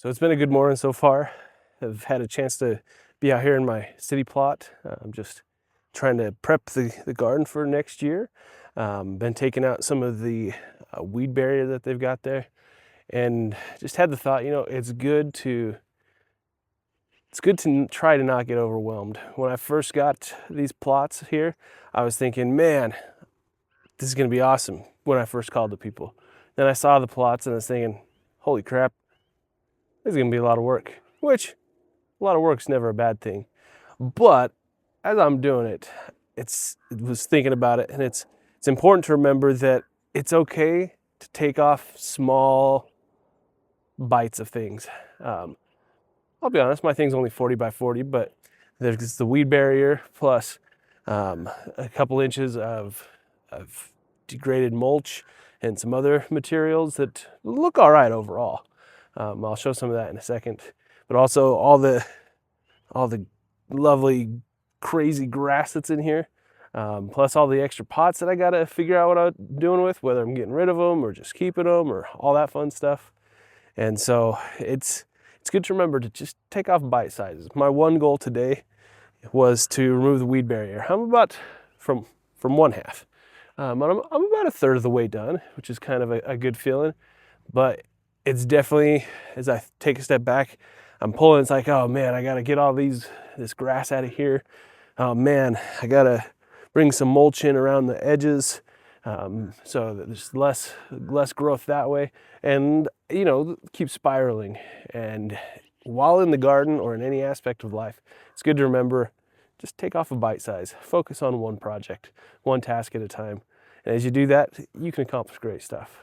So it's been a good morning so far. I've had a chance to be out here in my city plot. I'm just trying to prep the garden for next year. Been taking out some of the weed barrier that they've got there, and just had the thought, it's good to try to not get overwhelmed. When I first got these plots here, I was thinking, man, this is going to be awesome when I first called the people. Then I saw the plots and I was thinking, holy crap, this is going to be a lot of work, which a lot of work's never a bad thing. But as I'm doing it, was thinking about it, and it's important to remember that it's okay to take off small bites of things. I'll be honest, my thing's only 40 by 40, but there's the weed barrier plus a couple inches of degraded mulch and some other materials that look all right overall. I'll show some of that in a second, but also all the lovely crazy grass that's in here, plus all the extra pots that I gotta figure out what I'm doing with, whether I'm getting rid of them or just keeping them or all that fun stuff. And so it's good to remember to just take off bite sizes. My one goal today was to remove the weed barrier. I'm about from one half. I'm about a third of the way done, which is kind of a good feeling. But it's definitely, as I take a step back, I'm pulling. It's like, oh man, I gotta get all this grass out of here. Oh man, I gotta bring some mulch in around the edges, so that there's less growth that way, and keep spiraling. And while in the garden or in any aspect of life, it's good to remember, just take off a bite size, focus on one project, one task at a time. And as you do that, you can accomplish great stuff.